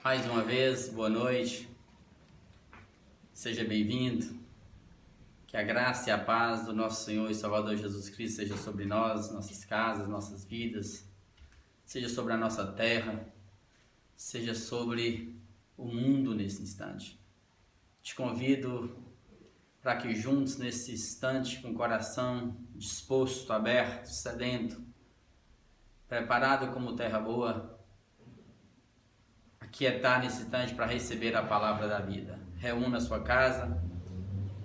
Mais uma vez, boa noite, seja bem-vindo, que a graça e a paz do nosso Senhor e Salvador Jesus Cristo seja sobre nós, nossas casas, nossas vidas, seja sobre a nossa terra, seja sobre o mundo nesse instante. Te convido para que juntos nesse instante, com o coração disposto, aberto, sedento, preparado como terra boa, aquietar nesse instante para receber a palavra da vida. Reúna a sua casa,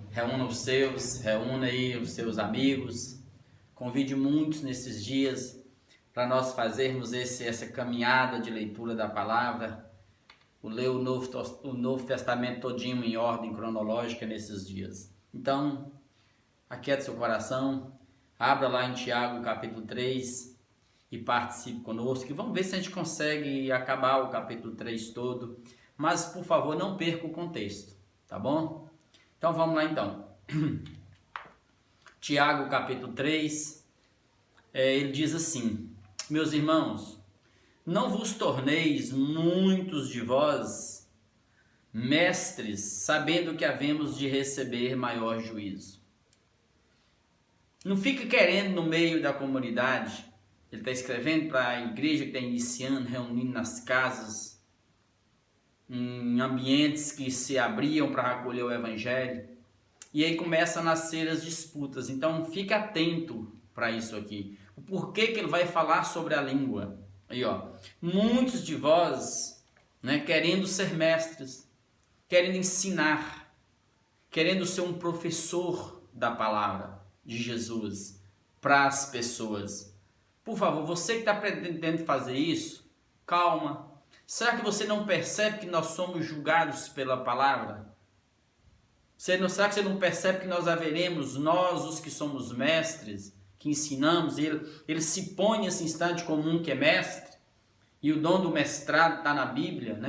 reúna os seus, reúna aí os seus amigos, convide muitos nesses dias para nós fazermos essa caminhada de leitura da palavra, ler o Novo Testamento todinho em ordem cronológica nesses dias. Então, aquiete seu coração, abra lá em Tiago capítulo 3, e participe conosco, e vamos ver se a gente consegue acabar o capítulo 3 todo, mas por favor não perca o contexto, tá bom? Então vamos lá então. Tiago capítulo 3, ele diz assim: meus irmãos, não vos torneis muitos de vós mestres, sabendo que havemos de receber maior juízo. Não fique querendo no meio da comunidade. Ele está escrevendo para a igreja que está iniciando, reunindo nas casas, em ambientes que se abriam para acolher o evangelho. E aí começam a nascer as disputas. Então fique atento para isso aqui. O porquê que ele vai falar sobre a língua. Aí, ó, muitos de vós, querendo ser mestres, querendo ensinar, querendo ser um professor da palavra de Jesus para as pessoas. Por favor, você que está pretendendo fazer isso, calma. Será que você não percebe que nós somos julgados pela palavra? Será que você não percebe que nós haveremos, nós os que somos mestres, que ensinamos, ele se põe nesse instante como um que é mestre, e o dom do mestrado está na Bíblia,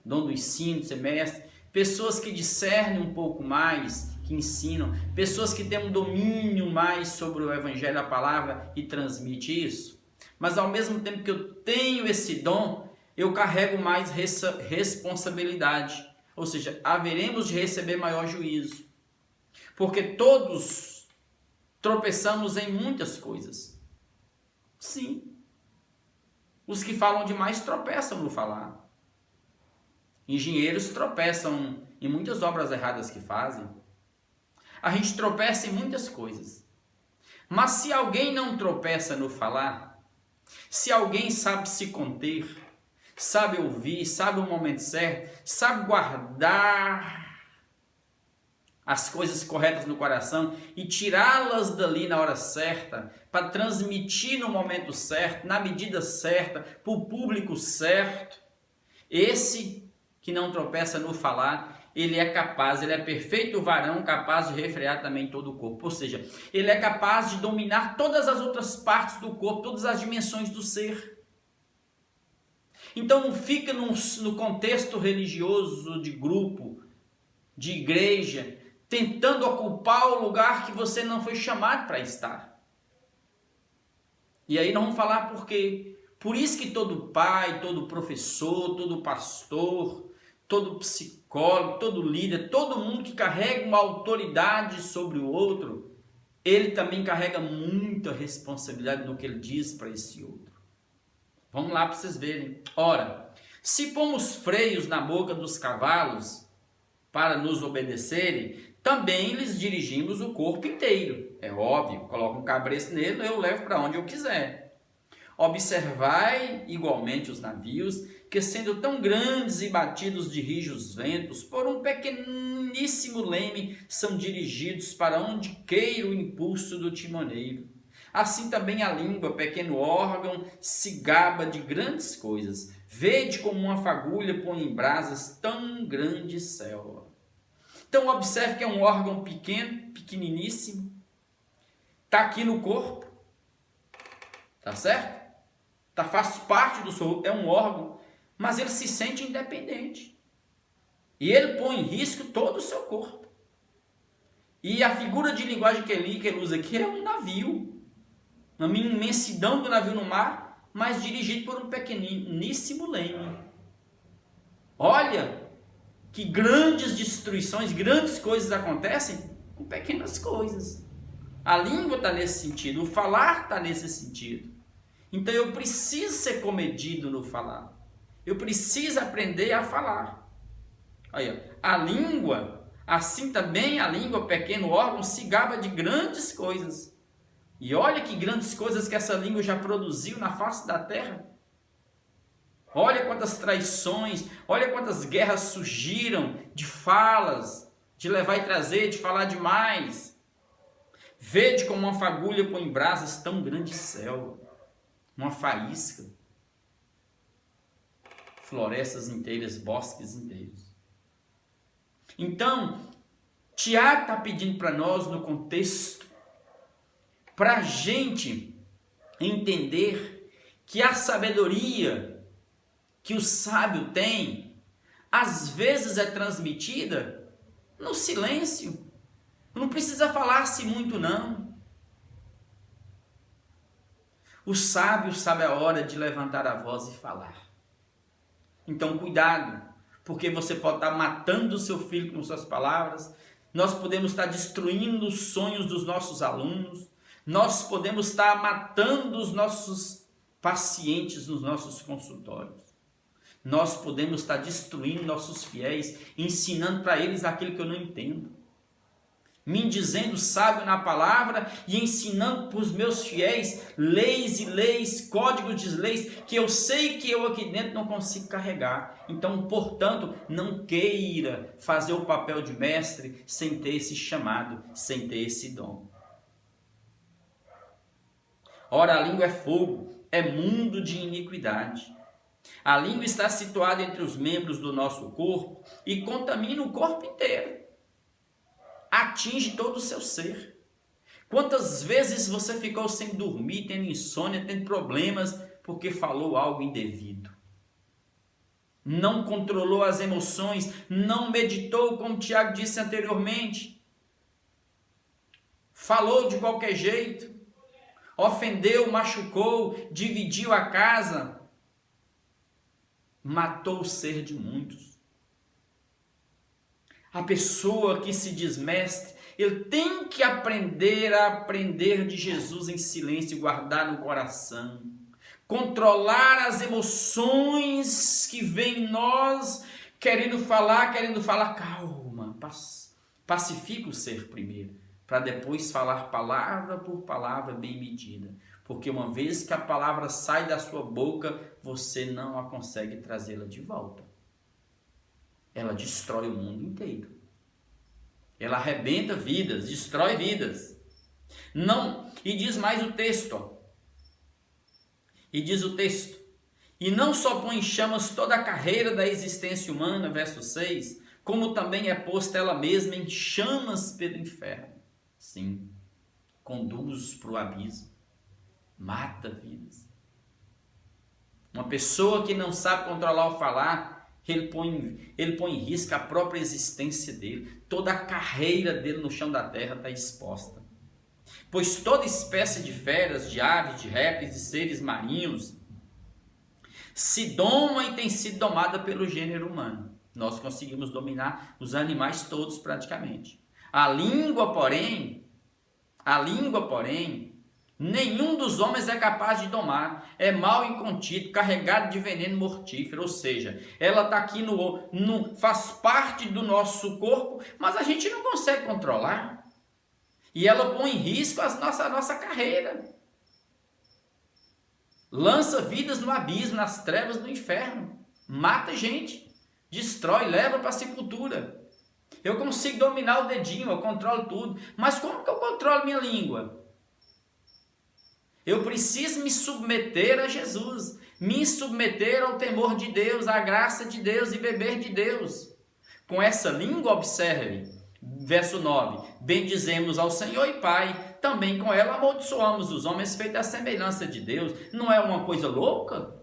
o dom do ensino, de ser mestre. Pessoas que discernem um pouco mais, que ensinam, pessoas que têm um domínio mais sobre o evangelho, a palavra, e transmite isso. Mas ao mesmo tempo que eu tenho esse dom, eu carrego mais responsabilidade. Ou seja, haveremos de receber maior juízo. Porque todos tropeçamos em muitas coisas. Sim. Os que falam demais tropeçam no falar. Engenheiros tropeçam em muitas obras erradas que fazem. A gente tropeça em muitas coisas. Mas se alguém não tropeça no falar, se alguém sabe se conter, sabe ouvir, sabe o momento certo, sabe guardar as coisas corretas no coração e tirá-las dali na hora certa, para transmitir no momento certo, na medida certa, para o público certo, esse que não tropeça no falar, ele é capaz, ele é perfeito varão, capaz de refrear também todo o corpo. Ou seja, ele é capaz de dominar todas as outras partes do corpo, todas as dimensões do ser. Então não fica no contexto religioso, de grupo, de igreja, tentando ocupar o lugar que você não foi chamado para estar. E aí nós vamos falar por quê. Por isso que todo pai, todo professor, todo pastor, todo psicólogo, todo líder, todo mundo que carrega uma autoridade sobre o outro, ele também carrega muita responsabilidade no que ele diz para esse outro. Vamos lá para vocês verem. Ora, se pomos freios na boca dos cavalos para nos obedecerem, também lhes dirigimos o corpo inteiro. É óbvio, coloco um cabresto nele, eu levo para onde eu quiser. Observai igualmente os navios, que sendo tão grandes e batidos de rijos ventos, por um pequeníssimo leme, são dirigidos para onde queira o impulso do timoneiro. Assim também a língua, pequeno órgão, se gaba de grandes coisas. Vede como uma fagulha põe em brasas tão grande selva. Então observe que é um órgão pequeno, pequeniníssimo, está aqui no corpo, tá certo? Faz parte do seu, é um órgão, mas ele se sente independente. E ele põe em risco todo o seu corpo. E a figura de linguagem que ele usa aqui é um navio. Uma imensidão do navio no mar, mas dirigido por um pequeníssimo leme. Olha que grandes destruições, grandes coisas acontecem com pequenas coisas. A língua está nesse sentido, o falar está nesse sentido. Então eu preciso ser comedido no falar. Eu preciso aprender a falar. Aí, a língua, assim também a língua, pequeno órgão, se gaba de grandes coisas. E olha que grandes coisas que essa língua já produziu na face da terra. Olha quantas traições, olha quantas guerras surgiram de falas, de levar e trazer, de falar demais. Vede como uma fagulha põe em brasas tão grande céu, uma faísca, florestas inteiras, bosques inteiros. Então, Tiago está pedindo para nós no contexto, para a gente entender que a sabedoria que o sábio tem, às vezes é transmitida no silêncio. Não precisa falar-se muito, não. O sábio sabe a hora de levantar a voz e falar. Então, cuidado, porque você pode estar matando o seu filho com suas palavras, nós podemos estar destruindo os sonhos dos nossos alunos, nós podemos estar matando os nossos pacientes nos nossos consultórios. Nós podemos estar destruindo nossos fiéis, ensinando para eles aquilo que eu não entendo. Me dizendo sábio na palavra e ensinando para os meus fiéis leis e leis, códigos de leis, que eu sei que eu aqui dentro não consigo carregar. Então, portanto, não queira fazer o papel de mestre sem ter esse chamado, sem ter esse dom. Ora, a língua é fogo, é mundo de iniquidade. A língua está situada entre os membros do nosso corpo e contamina o corpo inteiro. Atinge todo o seu ser. Quantas vezes você ficou sem dormir, tendo insônia, tendo problemas, porque falou algo indevido? Não controlou as emoções, não meditou, como Tiago disse anteriormente. Falou de qualquer jeito, ofendeu, machucou, dividiu a casa, matou o ser de muitos. A pessoa que se diz mestre, ele tem que aprender de Jesus em silêncio e guardar no coração. Controlar as emoções que vêm em nós, querendo falar, calma, pacifica o ser primeiro, para depois falar palavra por palavra bem medida. Porque uma vez que a palavra sai da sua boca, você não a consegue trazê-la de volta. Ela destrói o mundo inteiro. Ela arrebenta vidas, destrói vidas. Não, e diz mais o texto, ó. E diz o texto: e não só põe em chamas toda a carreira da existência humana, verso 6, como também é posta ela mesma em chamas pelo inferno. Sim, conduz para o abismo, mata vidas. Uma pessoa que não sabe controlar o falar, ele põe em risco a própria existência dele. Toda a carreira dele no chão da terra está exposta. Pois toda espécie de feras, de aves, de répteis, de seres marinhos se doma e tem sido domada pelo gênero humano. Nós conseguimos dominar os animais todos praticamente. A língua, porém, nenhum dos homens é capaz de domar. É mal incontido, carregado de veneno mortífero. Ou seja, ela está aqui faz parte do nosso corpo, mas a gente não consegue controlar. E ela põe em risco a nossa carreira. Lança vidas no abismo, nas trevas do inferno. Mata gente, destrói, leva para a sepultura. Eu consigo dominar o dedinho, eu controlo tudo. Mas como que eu controlo minha língua? Eu preciso me submeter a Jesus, me submeter ao temor de Deus, à graça de Deus e beber de Deus. Com essa língua, observe, verso 9, bendizemos ao Senhor e Pai, também com ela amaldiçoamos os homens feitos à semelhança de Deus. Não é uma coisa louca?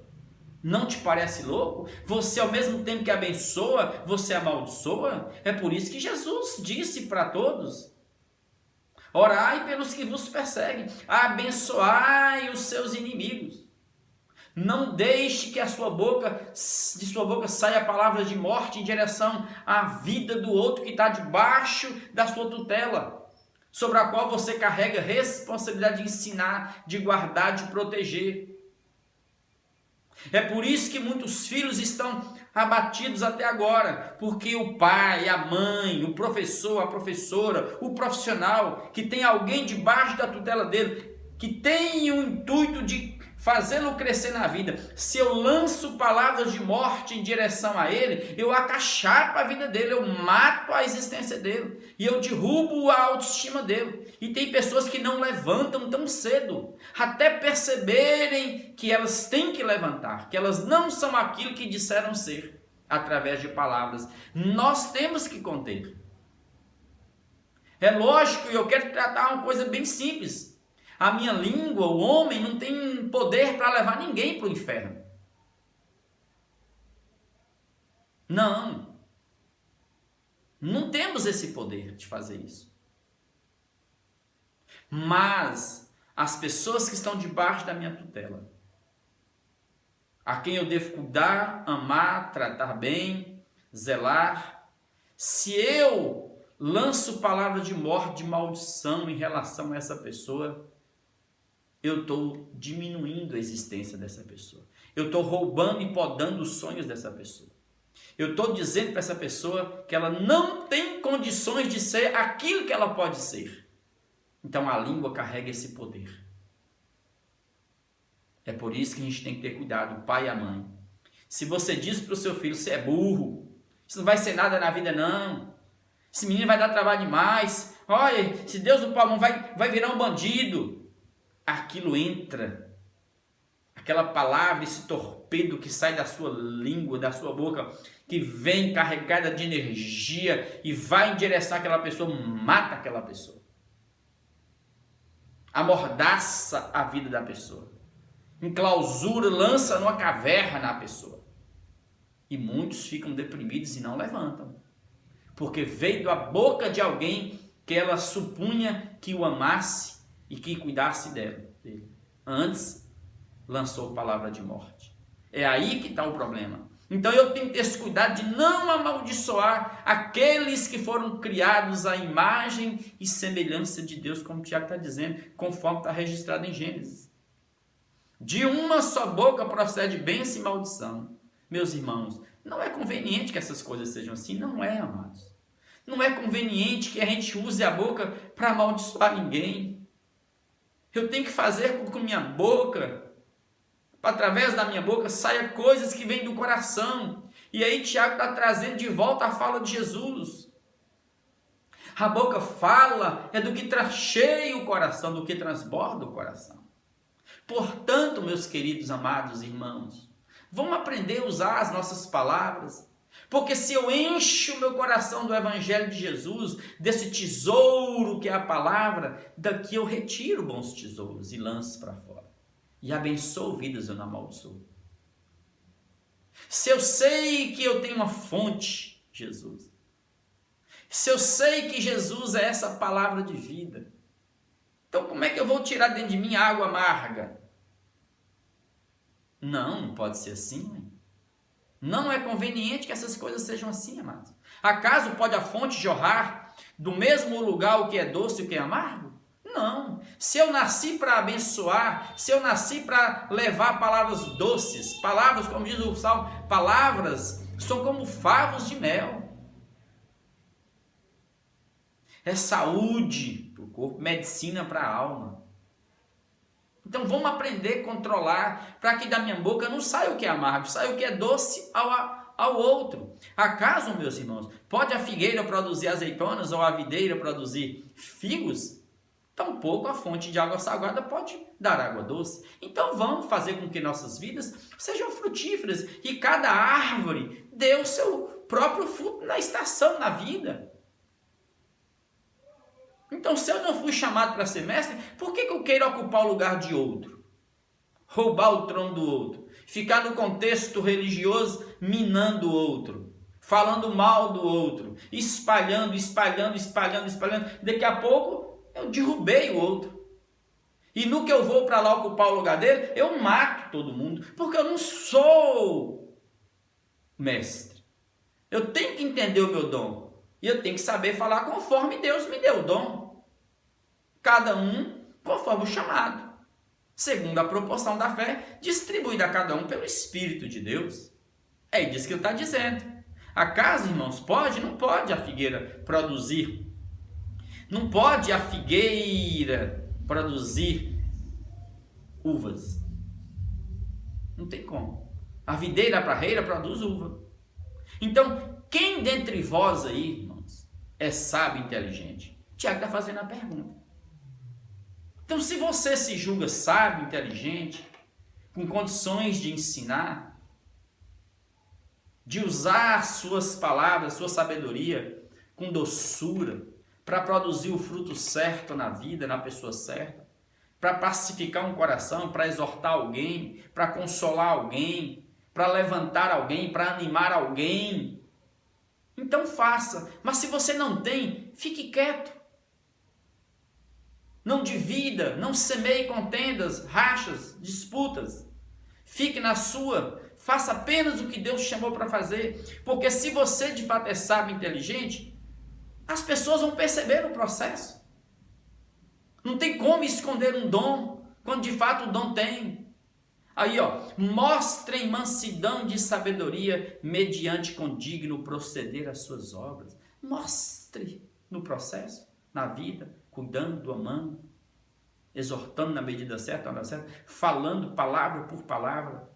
Não te parece louco? Você, ao mesmo tempo que abençoa, você amaldiçoa? É por isso que Jesus disse para todos: orai pelos que vos perseguem, abençoai os seus inimigos. Não deixe que de sua boca saia palavras de morte em direção à vida do outro que está debaixo da sua tutela, sobre a qual você carrega responsabilidade de ensinar, de guardar, de proteger. É por isso que muitos filhos estão abatidos até agora, porque o pai, a mãe, o professor, a professora, o profissional, que tem alguém debaixo da tutela dele, que tem o intuito de fazê-lo crescer na vida, se eu lanço palavras de morte em direção a ele, eu acachapo a vida dele, eu mato a existência dele, e eu derrubo a autoestima dele. E tem pessoas que não levantam tão cedo, até perceberem que elas têm que levantar, que elas não são aquilo que disseram ser, através de palavras. Nós temos que conter. É lógico, e eu quero tratar uma coisa bem simples. A minha língua, o homem, não tem poder para levar ninguém para o inferno. Não. Não temos esse poder de fazer isso. Mas as pessoas que estão debaixo da minha tutela, a quem eu devo cuidar, amar, tratar bem, zelar, se eu lanço palavras de morte, de maldição em relação a essa pessoa, eu estou diminuindo a existência dessa pessoa. Eu estou roubando e podando os sonhos dessa pessoa. Eu estou dizendo para essa pessoa que ela não tem condições de ser aquilo que ela pode ser. Então a língua carrega esse poder. É por isso que a gente tem que ter cuidado, o pai e a mãe. Se você diz para o seu filho, você é burro, isso não vai ser nada na vida não, esse menino vai dar trabalho demais, olha, se Deus o Palmão vai virar um bandido, aquilo entra, aquela palavra, esse torpedo que sai da sua língua, da sua boca, que vem carregada de energia e vai em direção àquela pessoa, mata aquela pessoa, amordaça a vida da pessoa, enclausura, lança numa caverna a pessoa. E muitos ficam deprimidos e não levantam, porque veio da boca de alguém que ela supunha que o amasse e que cuidasse dele. Antes, lançou palavra de morte. É aí que está o problema. Então eu tenho que ter esse cuidado de não amaldiçoar aqueles que foram criados à imagem e semelhança de Deus, como o Tiago está dizendo, conforme está registrado em Gênesis. De uma só boca procede bênção e maldição. Meus irmãos, não é conveniente que essas coisas sejam assim, não é, amados. Não é conveniente que a gente use a boca para amaldiçoar ninguém. Eu tenho que fazer com que minha boca, através da minha boca, saia coisas que vêm do coração. E aí Tiago está trazendo de volta a fala de Jesus. A boca fala é do que cheia o coração, do que transborda o coração. Portanto, meus queridos amados irmãos, vamos aprender a usar as nossas palavras. Porque se eu encho o meu coração do Evangelho de Jesus, desse tesouro que é a palavra, daqui eu retiro bons tesouros e lanço para fora. E abençoo vidas, eu não amaldiçoo. Se eu sei que eu tenho uma fonte, Jesus. Se eu sei que Jesus é essa palavra de vida. Então como é que eu vou tirar dentro de mim água amarga? Não pode ser assim, né? Não é conveniente que essas coisas sejam assim, amados. Acaso pode a fonte jorrar do mesmo lugar o que é doce e o que é amargo? Não. Se eu nasci para abençoar, se eu nasci para levar palavras doces, palavras, como diz o Salmo, palavras são como favos de mel. É saúde para o corpo, medicina para a alma. Então vamos aprender a controlar para que da minha boca não saia o que é amargo, saia o que é doce ao outro. Acaso, meus irmãos, pode a figueira produzir azeitonas ou a videira produzir figos? Tampouco a fonte de água salgada pode dar água doce. Então vamos fazer com que nossas vidas sejam frutíferas e cada árvore dê o seu próprio fruto na estação, na vida. Então, se eu não fui chamado para ser mestre, por que eu quero ocupar o lugar de outro? Roubar o trono do outro? Ficar no contexto religioso minando o outro? Falando mal do outro? Espalhando. Daqui a pouco, eu derrubei o outro. E no que eu vou para lá ocupar o lugar dele, eu mato todo mundo, porque eu não sou mestre. Eu tenho que entender o meu dom. E eu tenho que saber falar conforme Deus me deu o dom. Cada um conforme o chamado. Segundo a proporção da fé, distribuída a cada um pelo Espírito de Deus. É isso que ele está dizendo. Acaso, irmãos, pode? Não pode a figueira produzir. Não pode a figueira produzir uvas. Não tem como. A videira parreira produz uva. Então, quem dentre vós aí, irmãos, é sábio e inteligente? Tiago está fazendo a pergunta. Então, se você se julga sábio, inteligente, com condições de ensinar, de usar suas palavras, sua sabedoria com doçura, para produzir o fruto certo na vida, na pessoa certa, para pacificar um coração, para exortar alguém, para consolar alguém, para levantar alguém, para animar alguém, então faça. Mas se você não tem, fique quieto. Não divida, não semeie contendas, rachas, disputas. Fique na sua, faça apenas o que Deus chamou para fazer. Porque se você de fato é sábio e inteligente, as pessoas vão perceber o processo. Não tem como esconder um dom, quando de fato o dom tem. Aí, mostrem mansidão de sabedoria mediante condigno proceder às suas obras. Mostre no processo, na vida, cuidando, amando, exortando na medida certa, na hora certa, falando palavra por palavra.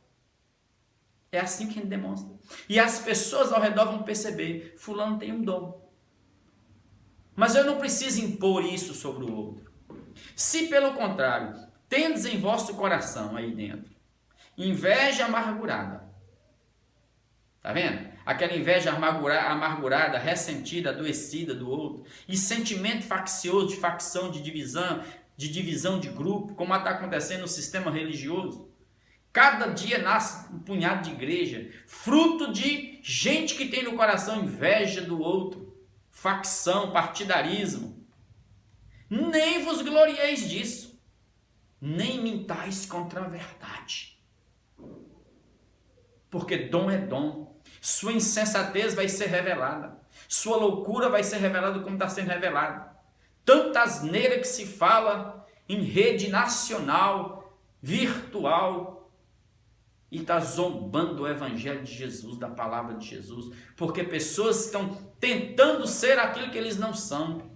É assim que a gente demonstra. E as pessoas ao redor vão perceber, fulano tem um dom. Mas eu não preciso impor isso sobre o outro. Se pelo contrário, tendes em vosso coração aí dentro, inveja amargurada. Tá vendo? Aquela inveja amargurada, ressentida, adoecida do outro. E sentimento faccioso, de facção, de divisão de grupo, como está acontecendo no sistema religioso. Cada dia nasce um punhado de igreja, fruto de gente que tem no coração inveja do outro, facção, partidarismo. Nem vos glorieis disso, nem mintais contra a verdade. Porque dom é dom. Sua insensatez vai ser revelada. Sua loucura vai ser revelada como está sendo revelada. Tanta asneira que se fala em rede nacional, virtual, e está zombando do Evangelho de Jesus, da palavra de Jesus, porque pessoas estão tentando ser aquilo que eles não são.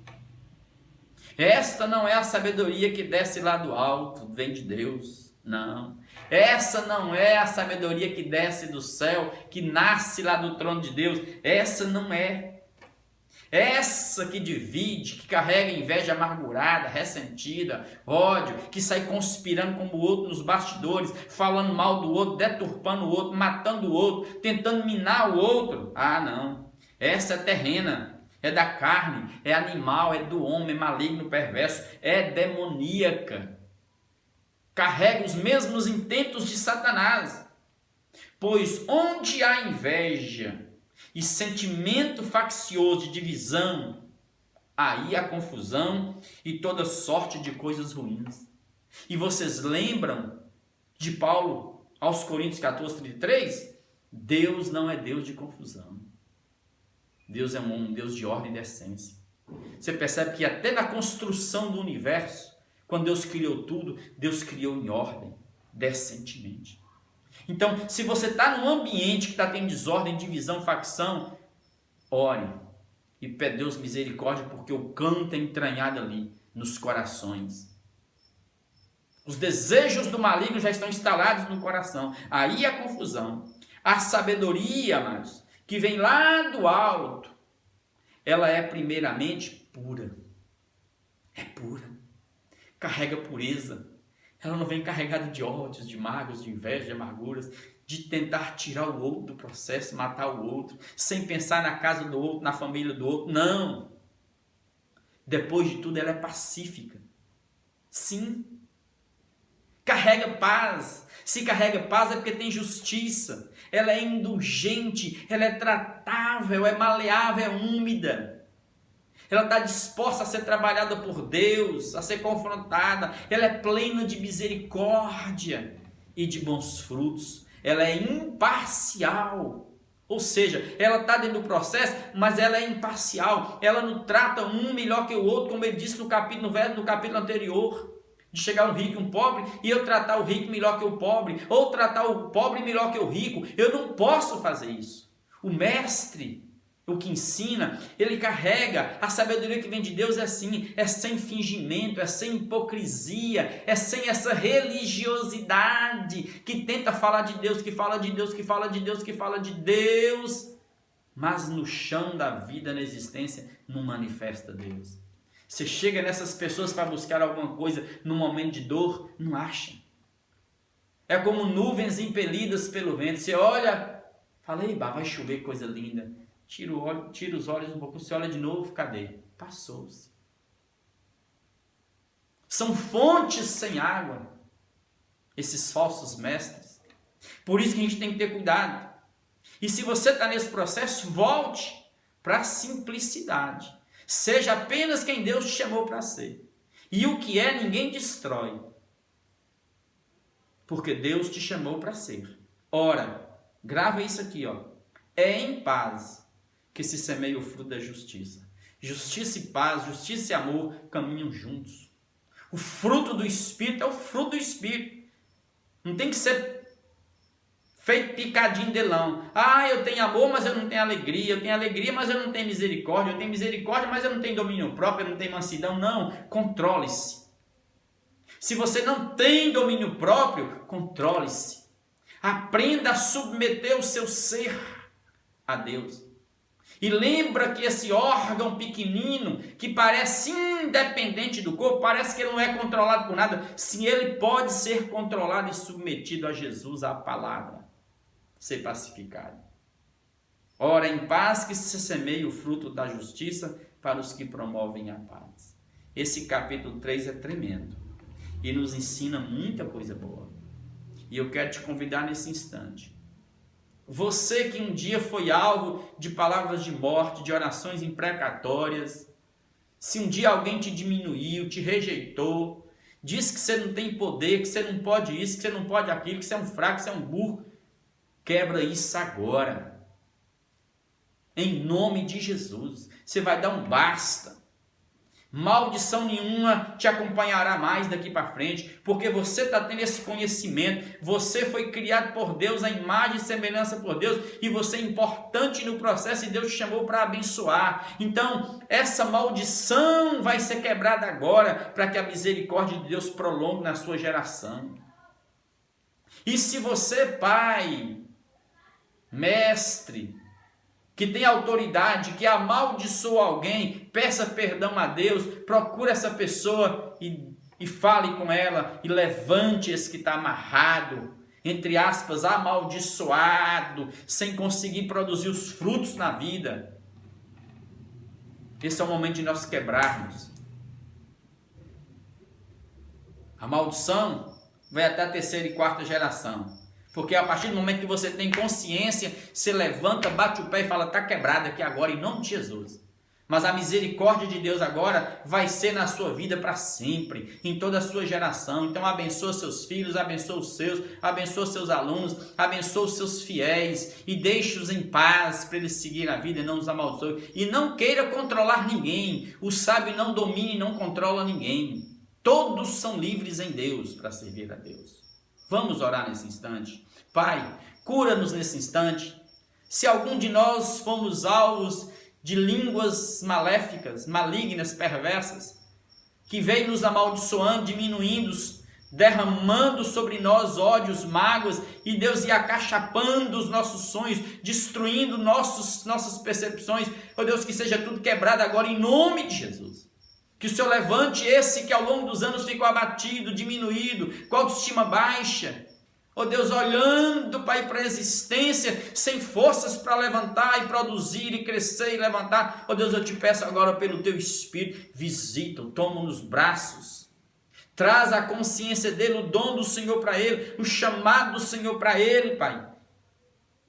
Esta não é a sabedoria que desce lá do alto, vem de Deus, não. Essa não é a sabedoria que desce do céu, que nasce lá do trono de Deus. Essa não é. Essa que divide, que carrega inveja amargurada, ressentida, ódio, que sai conspirando como o outro nos bastidores, falando mal do outro, deturpando o outro, matando o outro, tentando minar o outro. Ah, não. Essa é terrena, é da carne, é animal, é do homem, é maligno, perverso, é demoníaca. Carrega os mesmos intentos de Satanás. Pois onde há inveja e sentimento faccioso de divisão, aí há confusão e toda sorte de coisas ruins. E vocês lembram de Paulo aos Coríntios 14:33? Deus não é Deus de confusão. Deus é um Deus de ordem e de essência. Você percebe que até na construção do universo, quando Deus criou tudo, Deus criou em ordem, decentemente. Então, se você está num ambiente que está tendo desordem, divisão, facção, ore e pede a Deus misericórdia, porque o canto é entranhado ali nos corações. Os desejos do maligno já estão instalados no coração. Aí a confusão. A sabedoria, amados, que vem lá do alto, ela é primeiramente pura. É pura. Carrega pureza. Ela não vem carregada de ódios, de mágoas, de inveja, de amarguras, de tentar tirar o outro do processo, matar o outro, sem pensar na casa do outro, na família do outro. Não. Depois de tudo, ela é pacífica. Sim. Carrega paz. Se carrega paz é porque tem justiça. Ela é indulgente, ela é tratável, é maleável, é úmida. ela está disposta a ser trabalhada por Deus, a ser confrontada, ela é plena de misericórdia e de bons frutos, ela é imparcial. Ou seja, ela está dentro do processo, mas ela é imparcial. Ela não trata um melhor que o outro, como ele disse no capítulo anterior. De chegar um rico e um pobre, e eu tratar o rico melhor que o pobre, ou tratar o pobre melhor que o rico. Eu não posso fazer isso. O mestre, o que ensina, ele carrega a sabedoria que vem de Deus, é assim, é sem fingimento, é sem hipocrisia, é sem essa religiosidade que tenta falar de Deus, que fala de Deus, que fala de Deus, que fala de Deus, mas no chão da vida, na existência, não manifesta Deus. Você chega nessas pessoas para buscar alguma coisa no momento de dor, não acha. É como nuvens impelidas pelo vento. Você olha, fala, ei, vai chover, coisa linda. Tira os olhos um pouco, você olha de novo, cadê? Passou-se. São fontes sem água, esses falsos mestres. Por isso que a gente tem que ter cuidado. E se você está nesse processo, volte para a simplicidade. Seja apenas quem Deus te chamou para ser. E o que é, ninguém destrói. Porque Deus te chamou para ser. Ora, grava isso aqui, ó. É em paz que se semeia o fruto da justiça. Justiça e paz, justiça e amor caminham juntos. O fruto do Espírito é o fruto do Espírito. Não tem que ser feito picadinho de lão. Eu tenho amor, mas eu não tenho alegria. Eu tenho alegria, mas eu não tenho misericórdia. Eu tenho misericórdia, mas eu não tenho domínio próprio. Eu não tenho mansidão. Não, controle-se. Se você não tem domínio próprio, controle-se. Aprenda a submeter o seu ser a Deus. E lembra que esse órgão pequenino, que parece independente do corpo, parece que ele não é controlado por nada, se ele pode ser controlado e submetido a Jesus, à palavra, ser pacificado. Ora, em paz que se semeia o fruto da justiça para os que promovem a paz. Esse capítulo 3 é tremendo e nos ensina muita coisa boa. E eu quero te convidar nesse instante. Você que um dia foi alvo de palavras de morte, de orações imprecatórias, se um dia alguém te diminuiu, te rejeitou, disse que você não tem poder, que você não pode isso, que você não pode aquilo, que você é um fraco, que você é um burro, quebra isso agora. Em nome de Jesus. Você vai dar um basta. Maldição nenhuma te acompanhará mais daqui para frente, porque você está tendo esse conhecimento, você foi criado por Deus, a imagem e semelhança por Deus, e você é importante no processo e Deus te chamou para abençoar. Então, essa maldição vai ser quebrada agora, para que a misericórdia de Deus prolongue na sua geração. E se você, pai, mestre, que tem autoridade, que amaldiçoa alguém, peça perdão a Deus, procure essa pessoa e fale com ela, e levante esse que está amarrado, entre aspas, amaldiçoado, sem conseguir produzir os frutos na vida. Esse é o momento de nós quebrarmos. A maldição vai até a terceira e quarta geração. Porque a partir do momento que você tem consciência, você levanta, bate o pé e fala, está quebrado aqui agora, em nome de Jesus. Mas a misericórdia de Deus agora vai ser na sua vida para sempre, em toda a sua geração. Então abençoa seus filhos, abençoa seus alunos, abençoa os seus fiéis e deixe-os em paz para eles seguirem a vida e não os amaldiçoe. E não queira controlar ninguém. O sábio não domina e não controla ninguém. Todos são livres em Deus para servir a Deus. Vamos orar nesse instante. Pai, cura-nos nesse instante. Se algum de nós fomos alvos de línguas maléficas, malignas, perversas, que veio nos amaldiçoando, diminuindo, derramando sobre nós ódios, mágoas, e Deus ia acachapando os nossos sonhos, destruindo nossas percepções. Oh Deus, que seja tudo quebrado agora em nome de Jesus. Que o Senhor levante esse que ao longo dos anos ficou abatido, diminuído, com autoestima baixa. Oh Deus, olhando, Pai, para a existência, sem forças para levantar e produzir e crescer e levantar. Oh Deus, eu te peço agora pelo Teu Espírito, visita-o, toma-o nos braços. Traz a consciência dele, o dom do Senhor para ele, o chamado do Senhor para ele, Pai.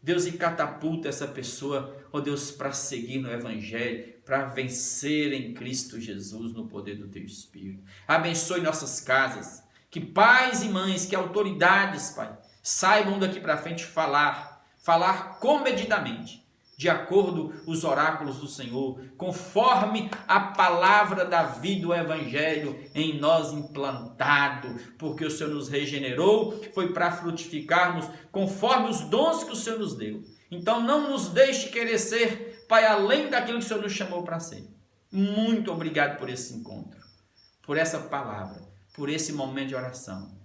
Deus, e catapulta essa pessoa, ó Deus, para seguir no Evangelho, para vencer em Cristo Jesus no poder do Teu Espírito. Abençoe nossas casas, que pais e mães, que autoridades, Pai, saibam daqui para frente falar comedidamente, de acordo com os oráculos do Senhor, conforme a palavra da vida do Evangelho em nós implantado, porque o Senhor nos regenerou, foi para frutificarmos conforme os dons que o Senhor nos deu. Então não nos deixe querer ser, Pai, além daquilo que o Senhor nos chamou para ser. Muito obrigado por esse encontro, por essa palavra, por esse momento de oração.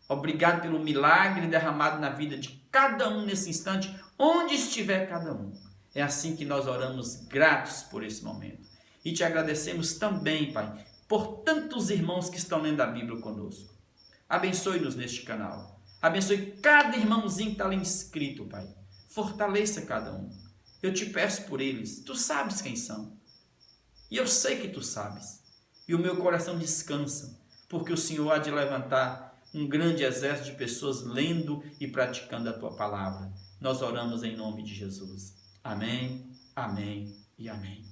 Obrigado pelo milagre derramado na vida de cada um nesse instante, onde estiver cada um. É assim que nós oramos gratos por esse momento. E te agradecemos também, Pai, por tantos irmãos que estão lendo a Bíblia conosco. Abençoe-nos neste canal. Abençoe cada irmãozinho que está ali inscrito, Pai. Fortaleça cada um. Eu te peço por eles. Tu sabes quem são. E eu sei que tu sabes. E o meu coração descansa, porque o Senhor há de levantar um grande exército de pessoas lendo e praticando a tua palavra. Nós oramos em nome de Jesus. Amém, amém e amém.